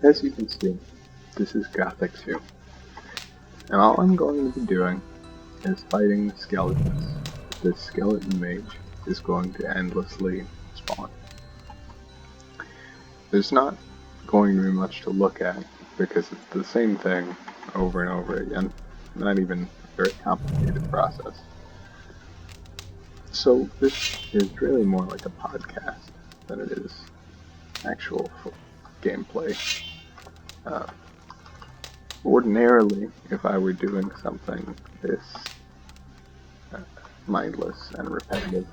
As you can see, this is Gothic 2, and all I'm going to be doing is fighting skeletons. This skeleton mage is going to endlessly spawn. There's not going to be much to look at because it's the same thing over and over again, not even a very complicated process. So this is really more like a podcast than it is actual gameplay. Ordinarily, if I were doing something this mindless and repetitive,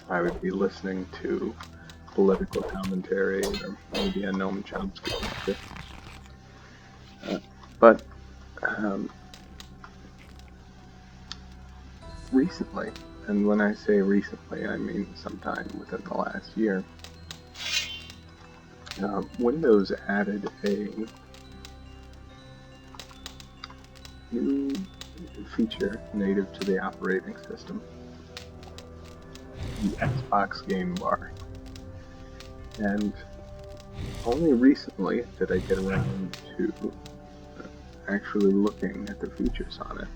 I would be listening to political commentary or maybe a Noam Chomsky lecture. But recently, and when I say recently, I mean sometime within the last year, Windows added a new feature native to the operating system, the Xbox Game Bar. And only recently did I get around to actually looking at the features on it.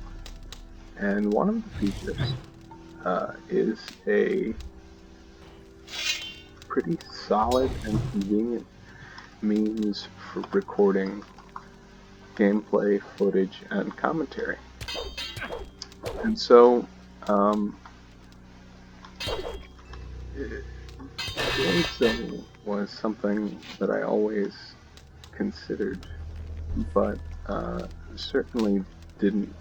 And one of the features is a pretty solid and convenient means for recording gameplay, footage, and commentary. And so, doing so was something that I always considered, but certainly didn't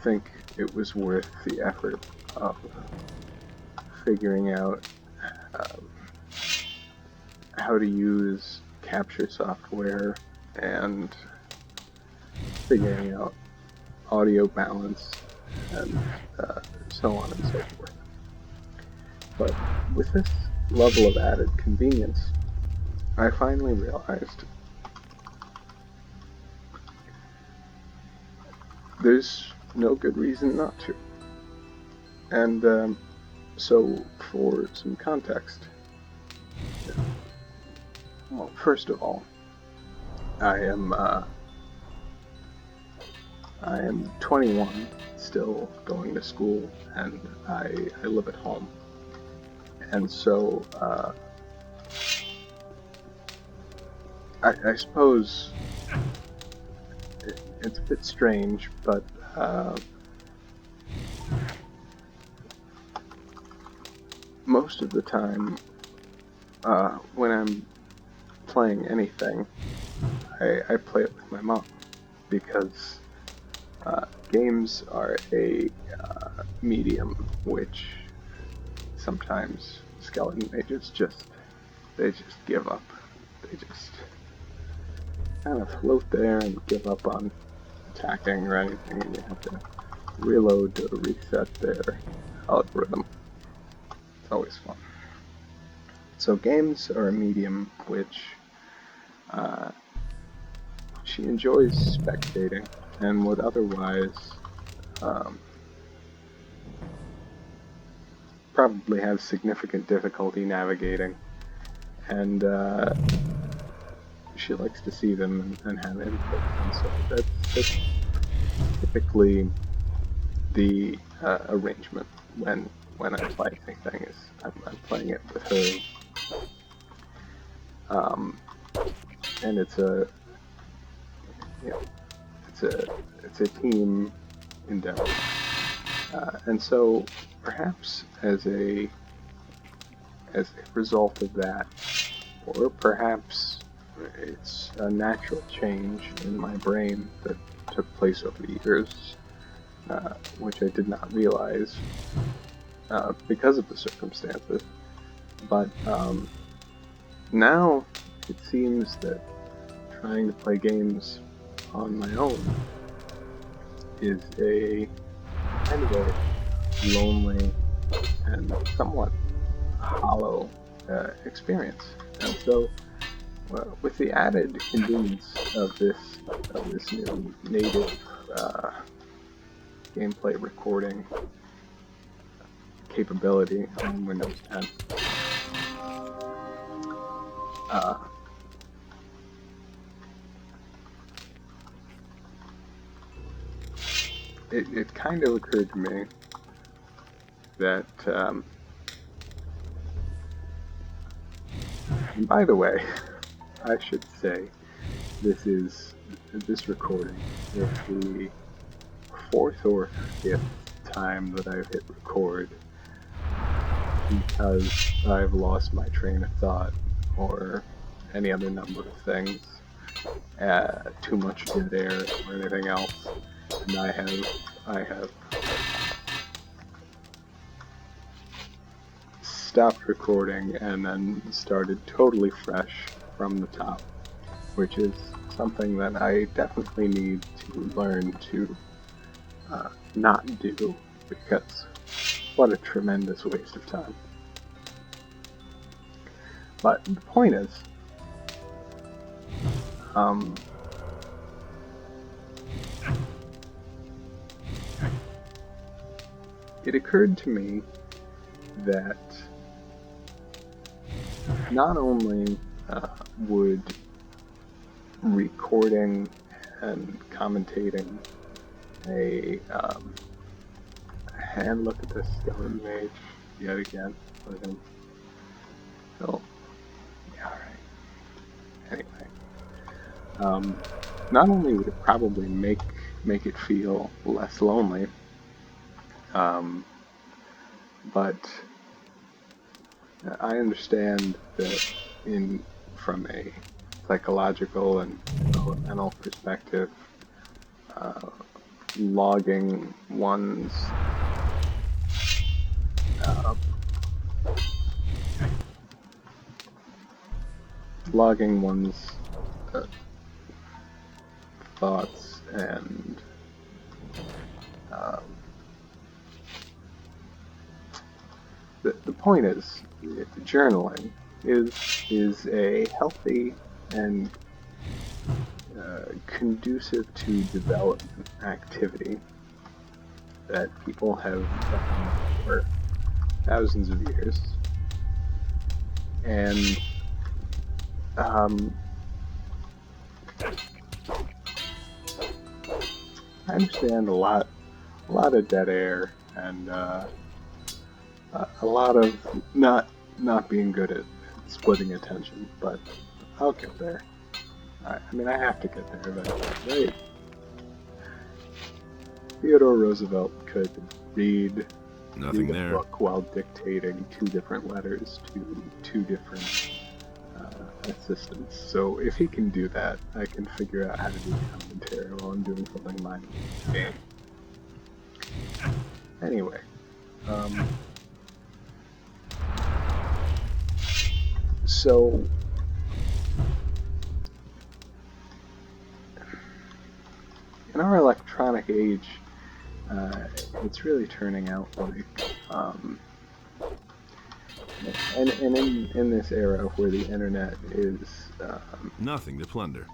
think it was worth the effort of figuring out how to use capture software and figuring out audio balance and so on and so forth. But with this level of added convenience, I finally realized there's no good reason not to. And so for some context, well, first of all, I am 21, still going to school, and I live at home. And so, I suppose it's a bit strange, but most of the time, when I'm playing anything, I play it with my mom, because games are a medium which sometimes skeleton mages just give up. They just kind of float there and give up on attacking or anything, and you have to reload to reset their algorithm. It's always fun. So games are a medium which she enjoys spectating and would otherwise probably have significant difficulty navigating, and she likes to see them and have input, and so that's typically the arrangement when I play anything, is I'm playing it with her, and it's a it's a team endeavor, and so perhaps as a result of that, or perhaps it's a natural change in my brain that took place over the years, which I did not realize because of the circumstances. But now it seems that trying to play games on my own is a kind of a lonely and somewhat hollow experience. And so, with the added convenience of this new native gameplay recording capability on Windows 10, it kind of occurred to me that, and by the way, I should say, this recording is the fourth or fifth time that I've hit record because I've lost my train of thought or any other number of things, too much dead air or anything else, and I have stopped recording and then started totally fresh from the top, which is something that I definitely need to learn to not do, because what a tremendous waste of time. But the point is, it occurred to me that not only would recording and commentating and look at this skeleton mage yet again. Let him. Oh, yeah, alright. Anyway, not only would it probably make it feel less lonely, but I understand that from a psychological and developmental perspective, logging one's thoughts and the point is, journaling is a healthy and conducive to development activity that people have done for thousands of years, and I understand a lot of dead air and a lot of not being good at splitting attention, but I'll get there. I mean, I have to get there eventually, right? Theodore Roosevelt could read a book while dictating 2 different letters to 2 different assistants. So if he can do that, I can figure out how to do commentary while I'm doing something mindless in the game. Anyway, so in our electronic age, it's really turning out like, and in this era where the internet is nothing to plunder.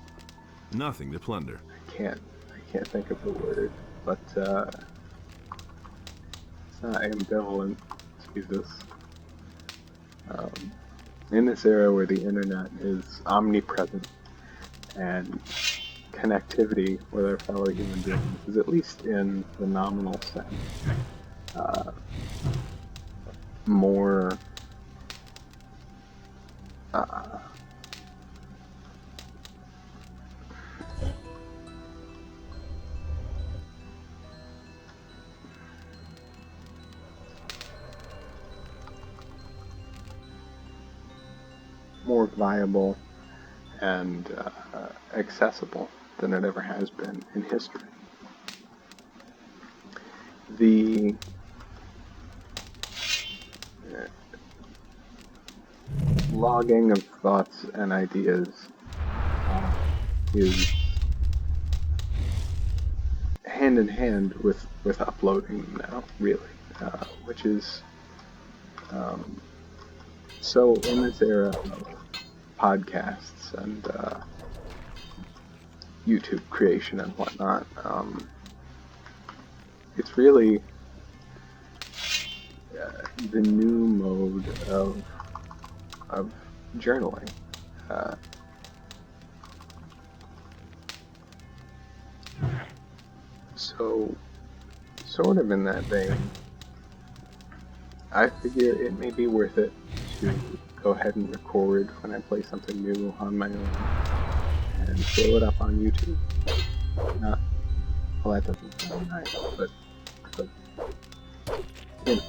Nothing to plunder. I can't think of the word, but it's not ambivalent. Jesus. In this era where the internet is omnipresent and connectivity with our fellow human beings is, at least in the nominal sense, more more viable and accessible than it ever has been in history. The logging of thoughts and ideas is hand in hand with uploading them now, really, which is so in this era of podcasts and YouTube creation and whatnot, it's really the new mode of journaling. So sort of in that vein, I figure it may be worth it to go ahead and record when I play something new on my own and throw it up on YouTube. Not, well, that doesn't sound nice, but you know.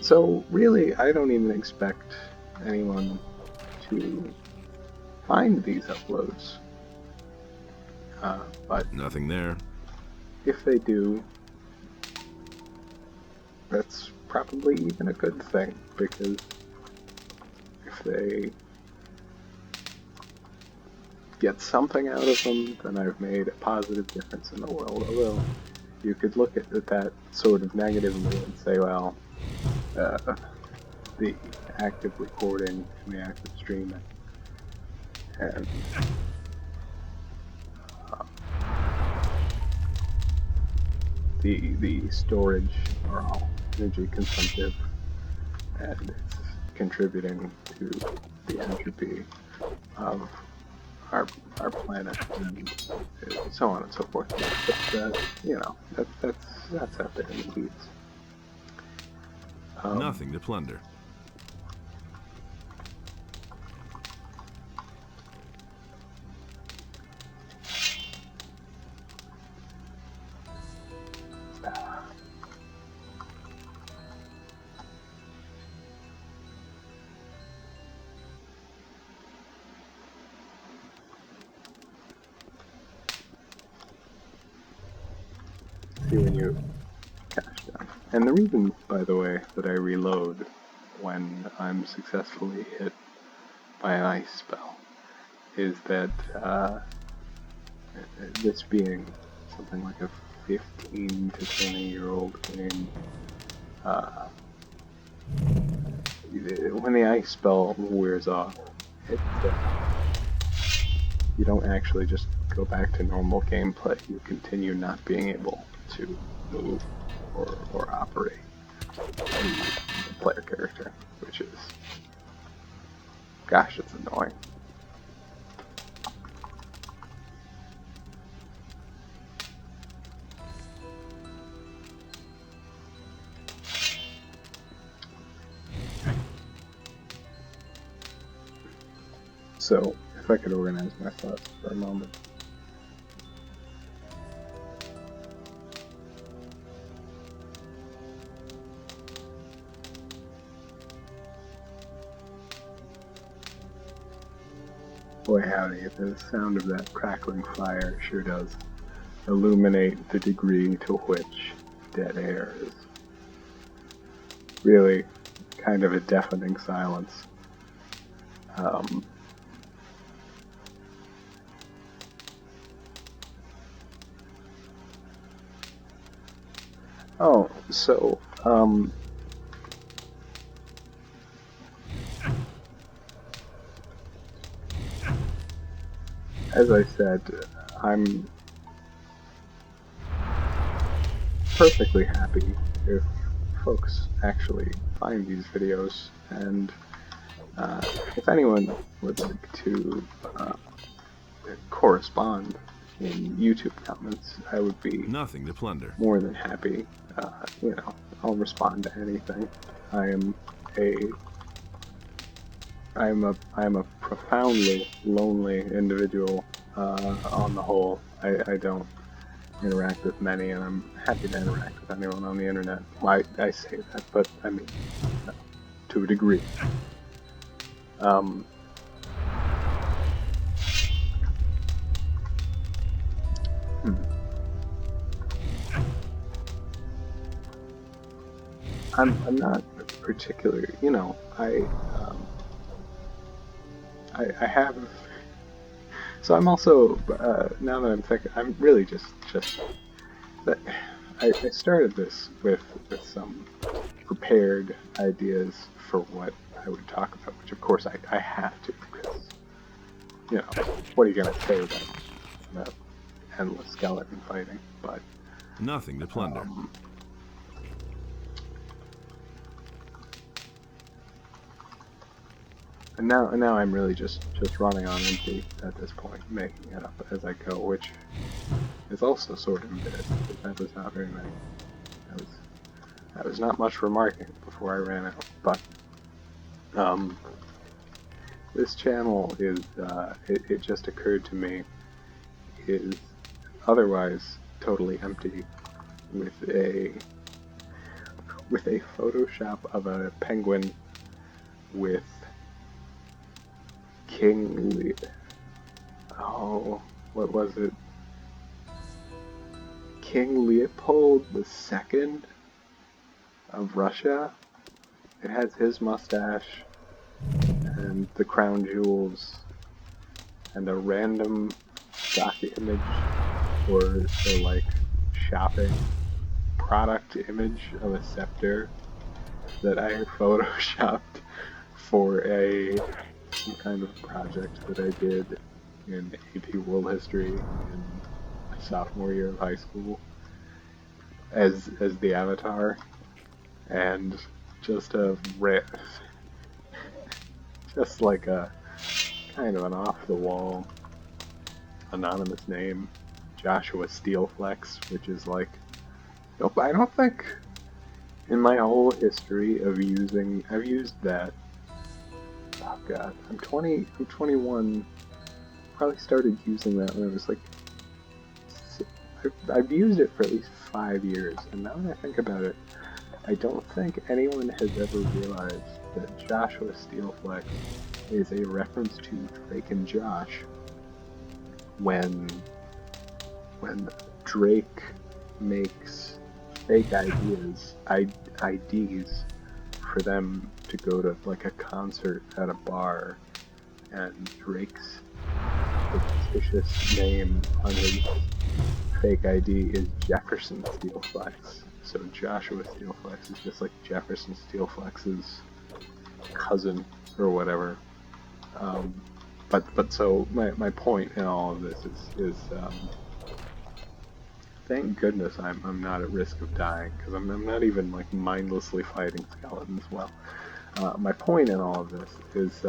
So really, I don't even expect anyone to find these uploads. But Nothing there. if they do, that's probably even a good thing, because if they get something out of them, then I've made a positive difference in the world. Although you could look at that sort of negatively and say, well, the active recording and the active streaming and the storage are all energy consumptive, and it's contributing to the entropy of our planet, and so on and so forth. But you know, that's out there in the weeds. Nothing to plunder. See when you cash down. And the reason, by the way, that I reload when I'm successfully hit by an ice spell is that this being something like a 15 to 20-year-old game, when the ice spell wears off, you don't actually just go back to normal gameplay. You continue not being able to move or operate the player character, which is, gosh, it's annoying. So, if I could organize my thoughts for a moment. Boy howdy, the sound of that crackling fire sure does illuminate the degree to which dead air is really kind of a deafening silence. Oh, so, as I said, I'm perfectly happy if folks actually find these videos, and if anyone would like to correspond in YouTube comments, I would be Nothing to plunder. more than happy. You know, I'll respond to anything. I'm a profoundly lonely individual on the whole. I don't interact with many, and I'm happy to interact with anyone on the internet. I say that, but I mean, to a degree. I'm not particular, you know, I have, so I'm also, now that I'm thinking, I'm really just that I started this with some prepared ideas for what I would talk about, which of course I have to, because, you know, what are you going to say about endless skeleton fighting? But Nothing to plunder. now I'm really just running on empty at this point, making it up as I go, which is also sort of embarrassing, because that was not very many. That was not much remarking before I ran out. But this channel is it just occurred to me, is otherwise totally empty, with a Photoshop of a penguin with what was it? King Leopold II of Russia. It has his mustache and the crown jewels and a random stock image or like shopping product image of a scepter that I photoshopped for some kind of project that I did in AP World History in my sophomore year of high school as the avatar, and just like a kind of an off-the-wall anonymous name, Joshua Steelflex, which is like, nope, I don't think in my whole history of I've used that. Oh god, I'm 21. Probably started using that when I was like, I've used it for at least 5 years, and now that I think about it, I don't think anyone has ever realized that Joshua Steelflex is a reference to Drake and Josh when Drake makes fake IDs for them to go to like a concert at a bar, and Drake's fictitious name on his fake ID is Jefferson Steelflex. So Joshua Steelflex is just like Jefferson Steelflex's cousin or whatever. But so my point in all of this is thank goodness I'm not at risk of dying, because I'm not even like mindlessly fighting skeletons. Well, my point in all of this is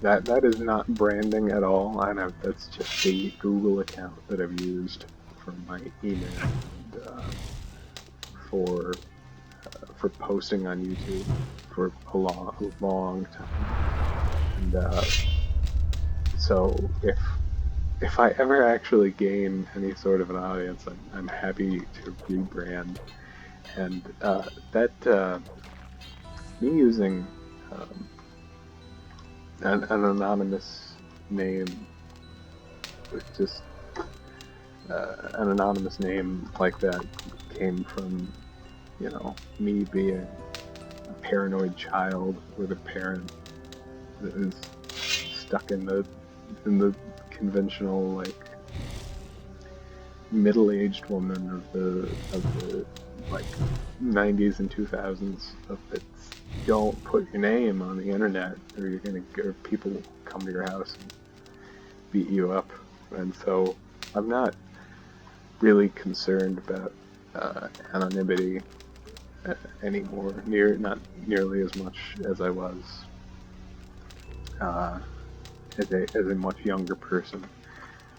that is not branding at all. That's just the Google account that I've used for my email and for posting on YouTube for a long time. And so if I ever actually gain any sort of an audience, I'm happy to rebrand. And me using an anonymous name, just an anonymous name like that came from, me being a paranoid child with a parent that is stuck in the conventional, like, middle-aged woman of the like 90s and 2000s of it's, don't put your name on the internet or people will come to your house and beat you up. And so I'm not really concerned about anonymity anymore, not nearly as much as I was as a much younger person.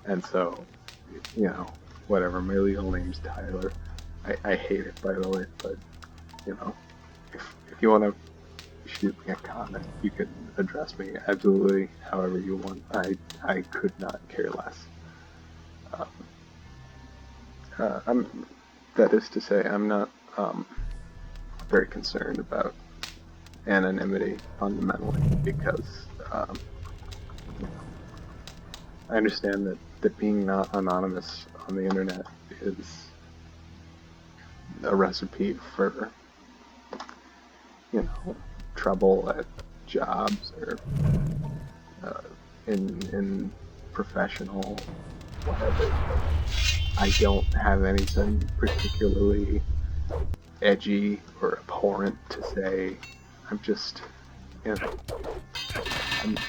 And so, whatever, my legal name's Tyler. I hate it, by the way, but, if you want to shoot me a comment, you can address me absolutely however you want. I could not care less. That is to say, I'm not very concerned about anonymity fundamentally, because I understand that being not anonymous on the internet is a recipe for, trouble at jobs or in professional whatever. I don't have anything particularly edgy or abhorrent to say. I'm just,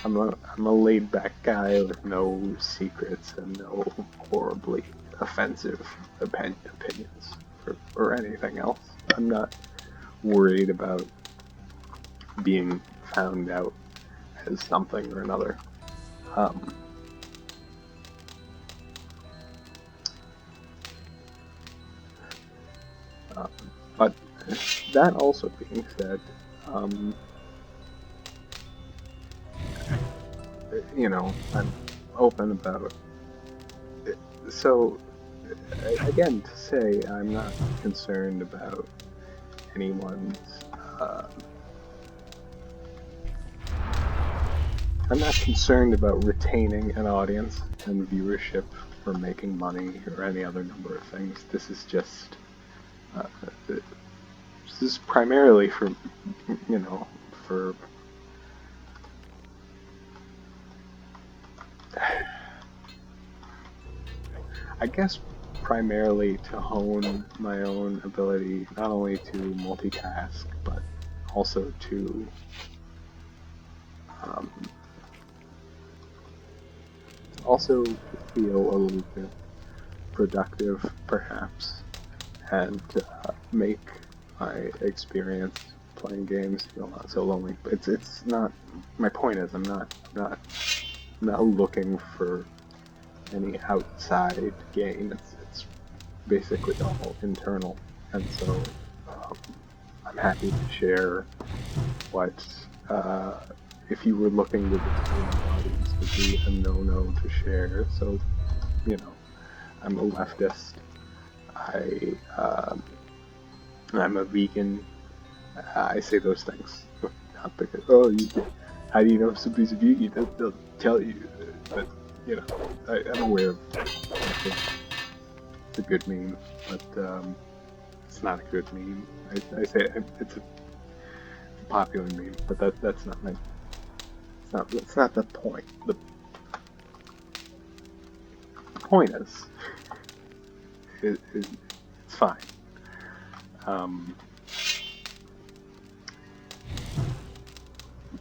I'm a laid back guy with no secrets and no horribly offensive opinions or anything else. I'm not worried about being found out as something or another. But that also being said, you know, I'm open about it. So, again, to say I'm not concerned about anyone's, I'm not concerned about retaining an audience and viewership for making money or any other number of things. This is just, this is primarily for, you know, for I guess primarily to hone my own ability not only to multitask, but also to feel a little bit productive, perhaps, and make my experience playing games feel not so lonely. It's not. My point is, I'm not looking for any outside gain. It's basically all internal, and so I'm happy to share what, if you were looking to retain an audience, would be a no-no to share. So, you know, I'm a leftist. I'm a vegan. I say those things not because, oh, how do you know if somebody's a vegan? They'll tell you. But, you know, I'm aware of it. It's a good meme, but it's not a good meme. I say it's a popular meme, but that's not my. That's not the point. The point is it's fine.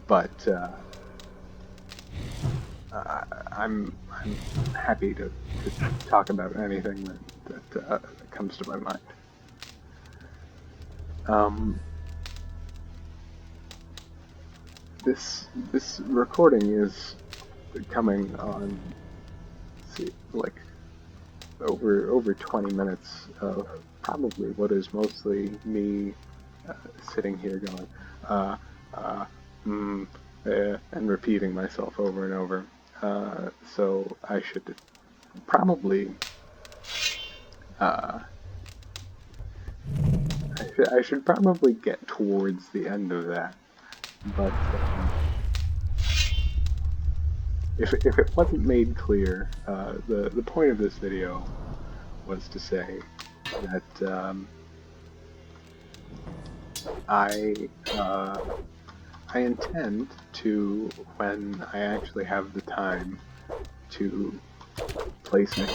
But I'm happy to talk about anything that comes to my mind. This recording is coming on, let's see, like over 20 minutes of probably what is mostly me sitting here going and repeating myself over and over. So I should probably I should probably get towards the end of that. But if it wasn't made clear, the point of this video was to say that I intend to, when I actually have the time to play some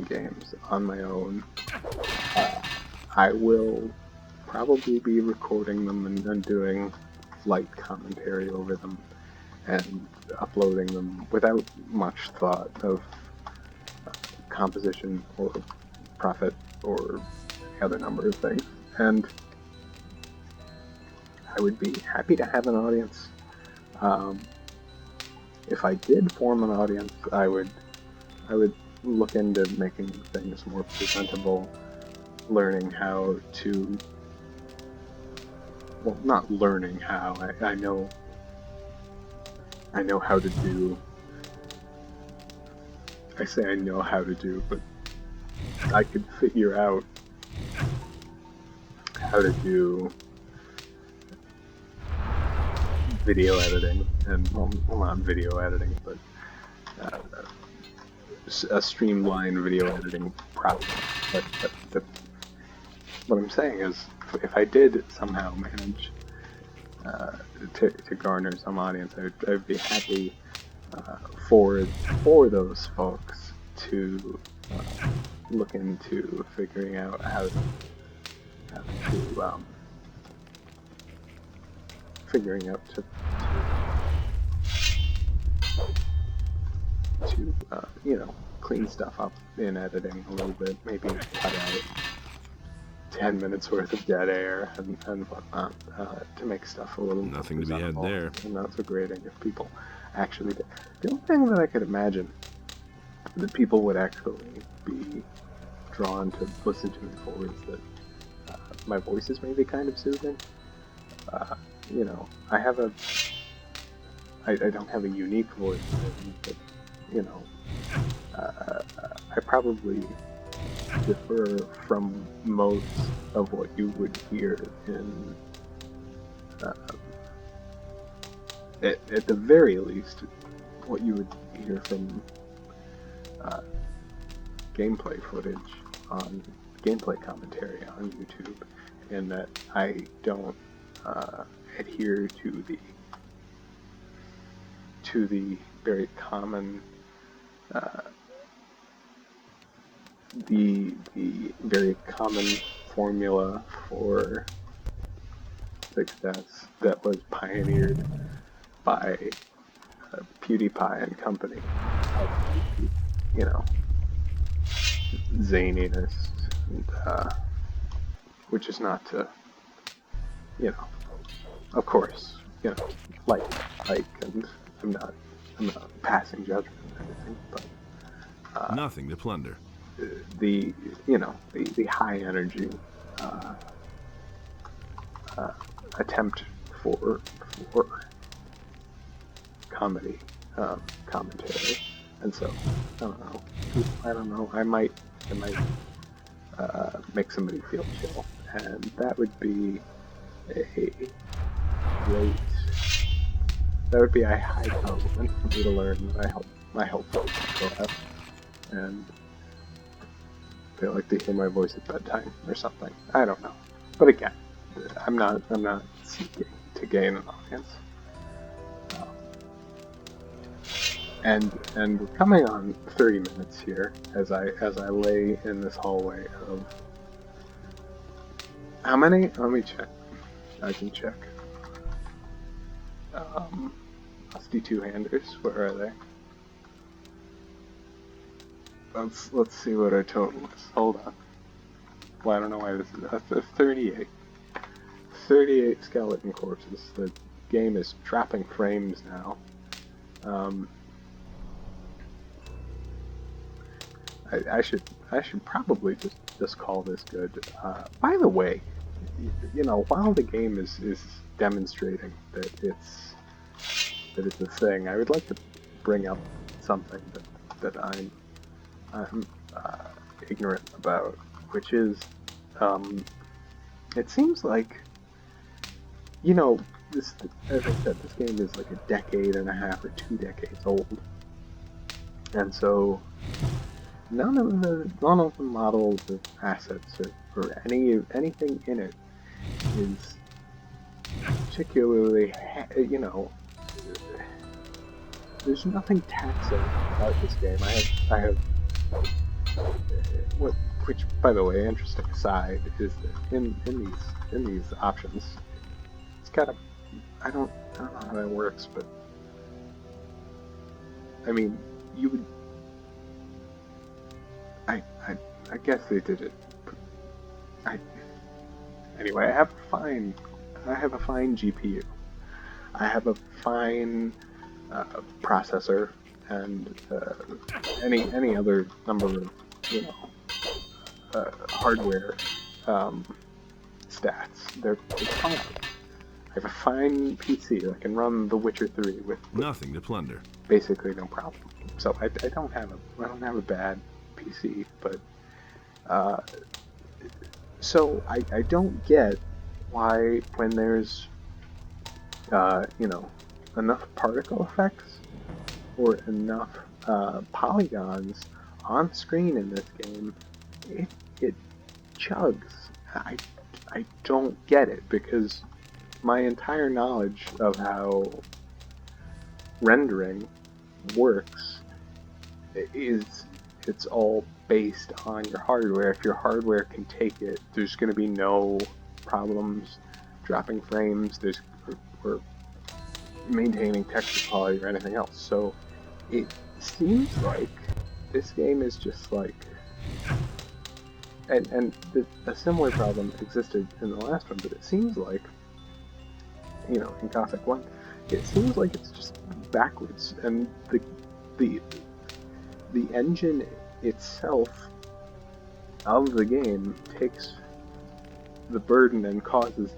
games on my own, I will probably be recording them and doing light commentary over them and uploading them without much thought of composition or profit or any other number of things. And I would be happy to have an audience. If I did form an audience, I would look into making things more presentable, learning how to, well, not learning how, I know how to do, I say I know how to do, but I could figure out how to do video editing, and, well, not video editing, but a streamlined video editing process. But what I'm saying is, if I did somehow manage to garner some audience, I'd be happy for those folks to look into figuring out how to you know, clean stuff up in editing a little bit, maybe cut out 10 minutes worth of dead air and whatnot to make stuff a little Nothing to be had there. And that's upgrading if people actually did. The only thing that I could imagine that people would actually be drawn to listen to me for is that my voice is maybe kind of soothing. You know, I don't have a unique voice, but, you know, I probably differ from most of what you would hear in, at the very least, what you would hear from gameplay footage on gameplay commentary on YouTube, in that I don't adhere to the very common the very common formula for success that was pioneered by PewDiePie and company. You know, zaniness, and, which is not to, you know, of course, you know, like, and I'm not passing judgment or anything, but Nothing to plunder. the high energy attempt for comedy commentary, and so I don't know. I might make somebody feel chill, and that would be a great. That would be a high compliment for me to learn that I help folks laugh and they like to hear my voice at bedtime or something. I don't know. But again, I'm not seeking to gain an audience. And we're coming on 30 minutes here as I lay in this hallway of how many? Let me check. I can check. Rusty two-handers. Where are they? Let's see what our total is. Hold on. Well, I don't know why this is. That's 38. 38 skeleton corpses. The game is dropping frames now. I should probably just call this good. By the way, you know, while the game is demonstrating that it's a thing, I would like to bring up something that I'm ignorant about, which is, it seems like, you know, this, as I said, this game is like a decade and a half or 2 decades old, and so none of the models or assets or anything in it is particularly, you know, there's nothing taxing about this game. I have which, by the way, interesting aside, is that in these options, it's got a, I don't know how that works, but I mean, you would, I guess they did it. Anyway, I have a fine GPU. I have a fine processor, and any other number of, you know, hardware stats. They're fine. I have a fine PC that can run The Witcher 3 with Nothing to plunder. basically no problem. So I don't have a bad PC, but so I don't get why, when there's you know, enough particle effects or enough polygons on screen in this game, it chugs. I don't get it, because my entire knowledge of how rendering works is, it's all based on your hardware. If your hardware can take it, there's going to be no problems dropping frames, or maintaining texture quality or anything else. So it seems like this game is just like a similar problem existed in the last one, but it seems like, in Gothic 1, it seems like it's just backwards, and the the engine itself of the game takes the burden and causes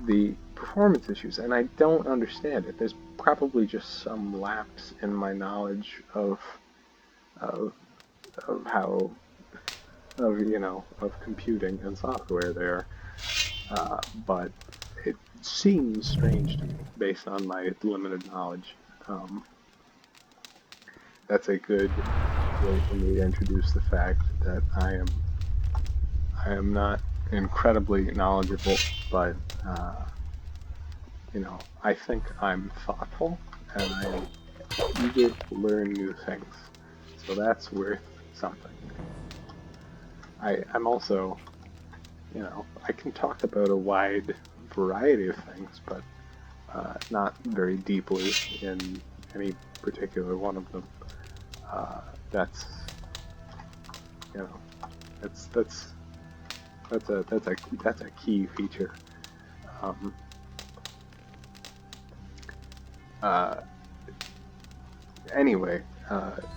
the performance issues, and I don't understand it. There's probably just some lapse in my knowledge of how of computing and software there, but it seems strange to me based on my limited knowledge. That's a good way for me to introduce the fact that I am not incredibly knowledgeable, but I think I'm thoughtful and I am eager to learn new things. So that's worth something. I'm also, I can talk about a wide variety of things, but not very deeply in any particular one of them. That's, that's a key feature. Uh, anyway,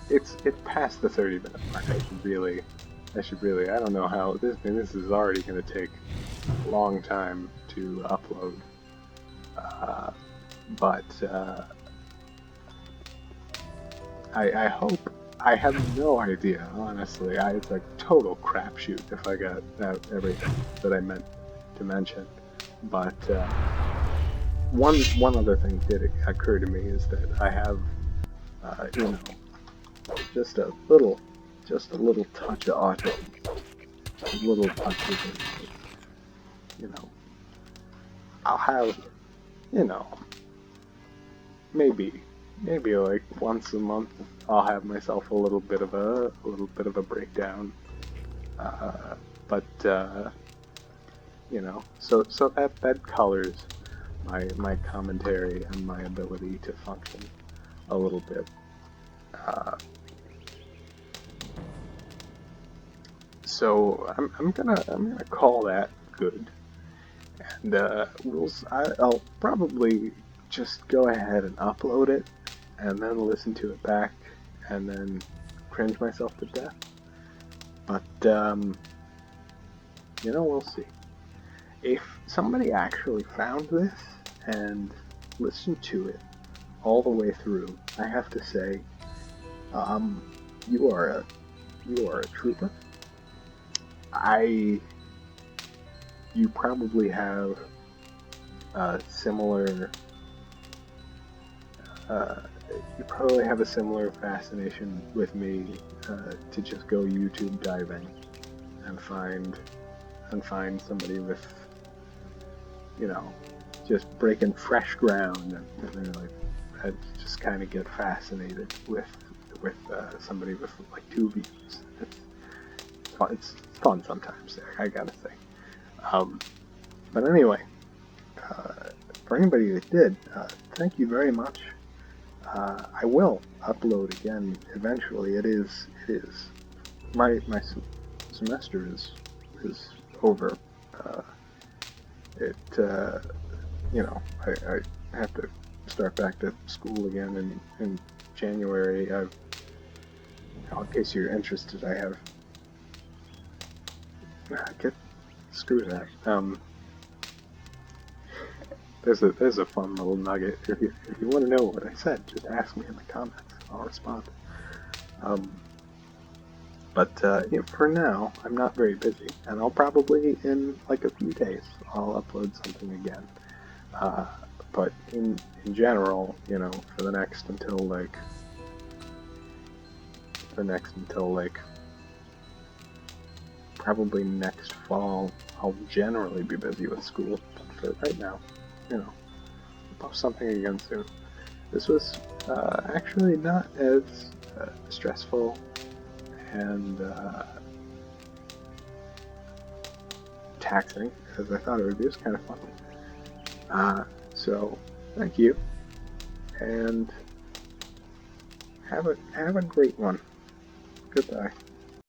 it's past the 30-minute mark. I should really. I don't know how this is already going to take a long time to upload, but I hope. I have no idea, honestly. It's a total crapshoot if I got everything that I meant to mention. But one other thing did occur to me is that I have, just a little touch of autism, a little touch of it. I'll have, maybe like once a month I'll have myself a little bit of a breakdown, but so that colors my commentary and my ability to function a little bit. So I'm gonna call that good, and I'll probably just go ahead and upload it, and then listen to it back, and then cringe myself to death. But we'll see. If somebody actually found this and listened to it all the way through, I have to say, you are a trooper. You probably have a similar fascination with me, to just go YouTube diving and find somebody with, just breaking fresh ground, and then I just kind of get fascinated with somebody with like 2 views. It's fun sometimes, I gotta say. But anyway, for anybody that did, thank you very much. I will upload again eventually. It is my semester is over. I have to start back to school again in January. In case you're interested, I have. Screw that. There's a fun little nugget. If you want to know what I said, just ask me in the comments. I'll respond. But for now, I'm not very busy, and I'll probably in like a few days I'll upload something again. But in general, for the next until probably next fall, I'll generally be busy with school. But for right now, I'll post something again soon. This was actually not as stressful and taxing as I thought it would be. It was kind of fun. So thank you, and have a great one. Goodbye.